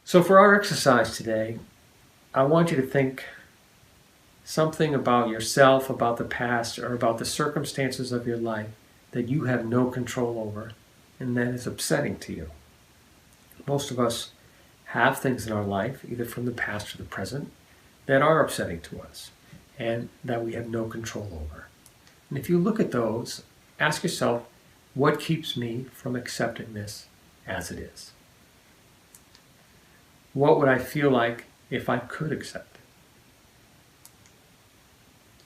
So for our exercise today, I want you to think something about yourself, about the past, or about the circumstances of your life that you have no control over and that is upsetting to you. Most of us have things in our life, either from the past or the present, that are upsetting to us and that we have no control over. And if you look at those, ask yourself, what keeps me from accepting this as it is? What would I feel like if I could accept it?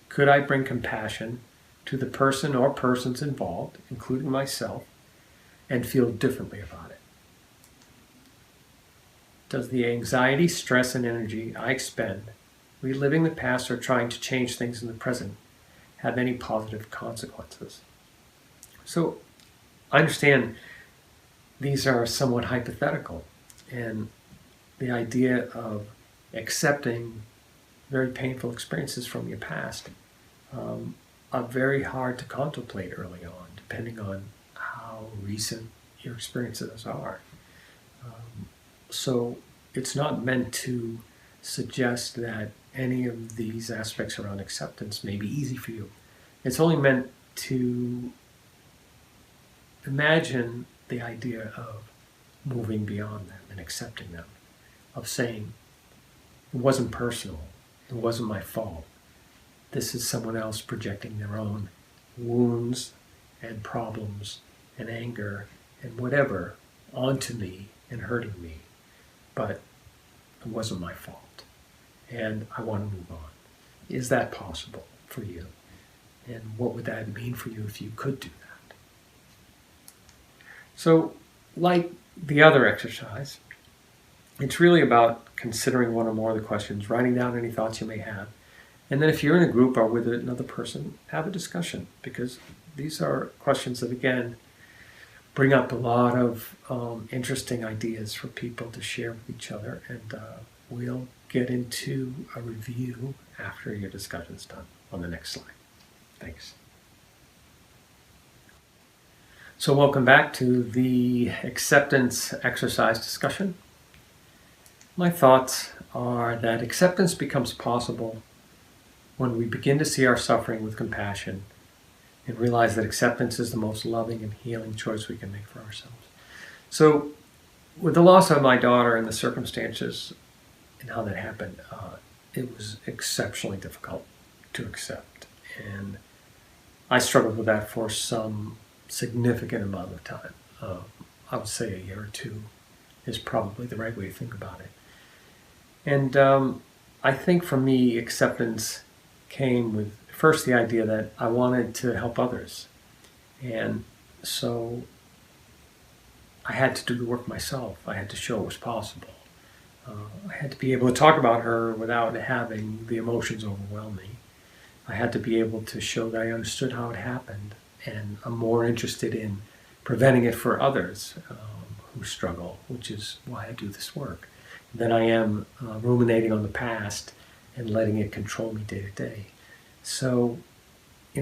Could I bring compassion to the person or persons involved, including myself, and feel differently about it? Does the anxiety, stress, and energy I expend reliving the past or trying to change things in the present have any positive consequences? So I understand these are somewhat hypothetical, and the idea of accepting very painful experiences from your past are very hard to contemplate early on, depending on how recent your experiences are. So it's not meant to suggest that any of these aspects around acceptance may be easy for you. It's only meant to imagine the idea of moving beyond them and accepting them, of saying, it wasn't personal, it wasn't my fault. This is someone else projecting their own wounds and problems and anger and whatever onto me and hurting me. But it wasn't my fault. And I want to move on. Is that possible for you? And what would that mean for you if you could do that? So, like the other exercise, it's really about considering one or more of the questions, writing down any thoughts you may have. And then if you're in a group or with another person, have a discussion, because these are questions that, again, bring up a lot of interesting ideas for people to share with each other. And we'll get into a review after your discussion's done on the next slide. Thanks. So welcome back to the acceptance exercise discussion. My thoughts are that acceptance becomes possible when we begin to see our suffering with compassion and realize that acceptance is the most loving and healing choice we can make for ourselves. So with the loss of my daughter and the circumstances and how that happened, it was exceptionally difficult to accept. And I struggled with that for some significant amount of time. I would say a year or two is probably the right way to think about it. And I think for me, acceptance came with first the idea that I wanted to help others. And so I had to do the work myself. I had to show it was possible. I had to be able to talk about her without having the emotions overwhelm me. I had to be able to show that I understood how it happened, and I'm more interested in preventing it for others who struggle, which is why I do this work, than I am ruminating on the past and letting it control me day to day. So,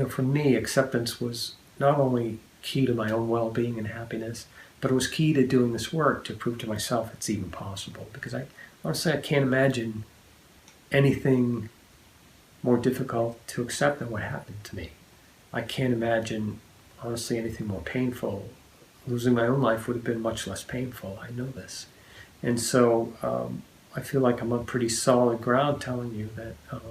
for me, acceptance was not only key to my own well-being and happiness, but it was key to doing this work to prove to myself it's even possible. Because honestly, I can't imagine anything more difficult to accept than what happened to me. I can't imagine, honestly, anything more painful. Losing my own life would have been much less painful. I know this. And so I feel like I'm on pretty solid ground telling you that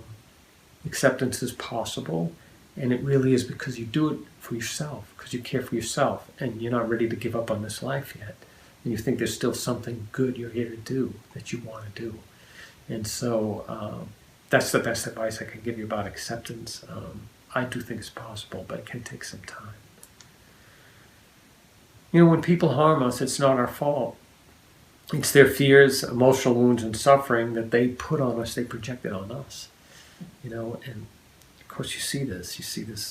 acceptance is possible, and it really is because you do it for yourself, because you care for yourself, and you're not ready to give up on this life yet, and you think there's still something good you're here to do that you want to do. And so that's the best advice I can give you about acceptance. I do think it's possible, but it can take some time. When people harm us, it's not our fault. It's their fears, emotional wounds, and suffering that they put on us, they project it on us. And of course you see this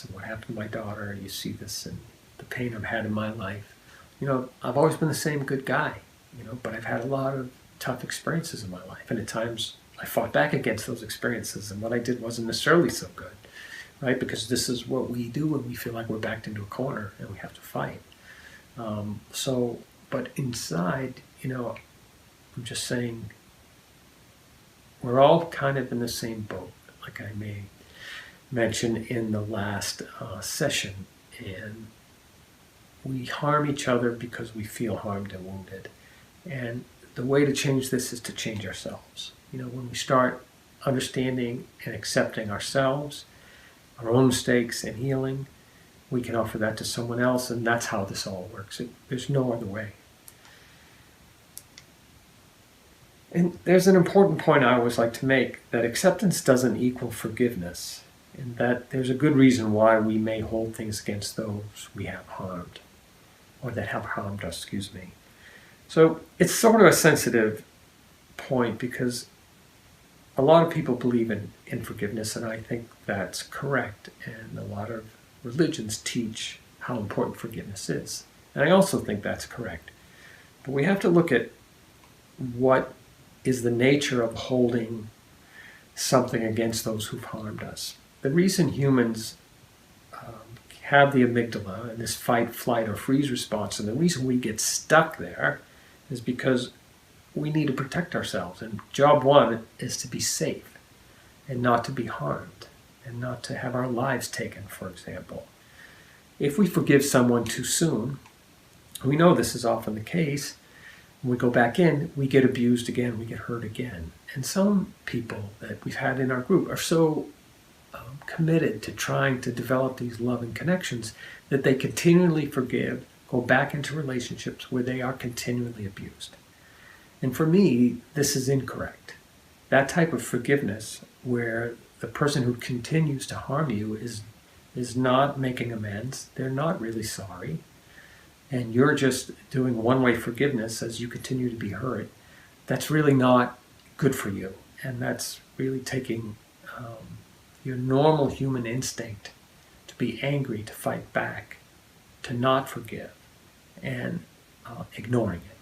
in what happened to my daughter, you see this in the pain I've had in my life. I've always been the same good guy, but I've had a lot of tough experiences in my life, and at times I fought back against those experiences, and what I did wasn't necessarily so good, right? Because this is what we do when we feel like we're backed into a corner and we have to fight. But inside, I'm just saying we're all kind of in the same boat, like I may mention in the last session. And we harm each other because we feel harmed and wounded. And the way to change this is to change ourselves. When we start understanding and accepting ourselves, our own mistakes, and healing, we can offer that to someone else, and that's how this all works. There's no other way. And there's an important point I always like to make, that acceptance doesn't equal forgiveness, and that there's a good reason why we may hold things against those we have harmed, or that have harmed us, excuse me. So it's sort of a sensitive point, because a lot of people believe in forgiveness, and I think that's correct, and a lot of religions teach how important forgiveness is. And I also think that's correct. But we have to look at what is the nature of holding something against those who've harmed us. The reason humans have the amygdala and this fight, flight, or freeze response, and the reason we get stuck there is because we need to protect ourselves. And job one is to be safe and not to be harmed and not to have our lives taken, for example. If we forgive someone too soon, we know this is often the case, when we go back in, we get abused again, we get hurt again. And some people that we've had in our group are so committed to trying to develop these loving connections that they continually forgive, go back into relationships where they are continually abused. And for me, this is incorrect. That type of forgiveness, where the person who continues to harm you is not making amends, they're not really sorry, and you're just doing one-way forgiveness as you continue to be hurt, that's really not good for you. And that's really taking your normal human instinct to be angry, to fight back, to not forgive, and ignoring it.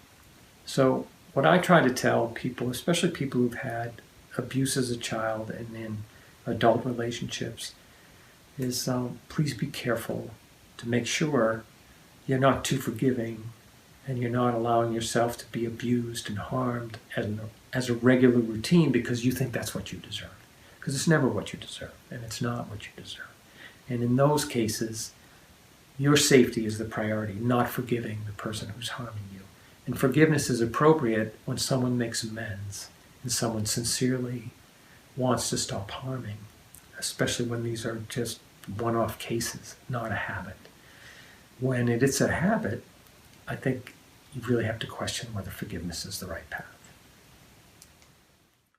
So what I try to tell people, especially people who've had abuse as a child and in adult relationships, is please be careful to make sure you're not too forgiving and you're not allowing yourself to be abused and harmed as a regular routine because you think that's what you deserve. Because it's never what you deserve, and it's not what you deserve. And in those cases, your safety is the priority, not forgiving the person who's harming you. And forgiveness is appropriate when someone makes amends and someone sincerely wants to stop harming, especially when these are just one-off cases, not a habit. When it's a habit, I think you really have to question whether forgiveness is the right path.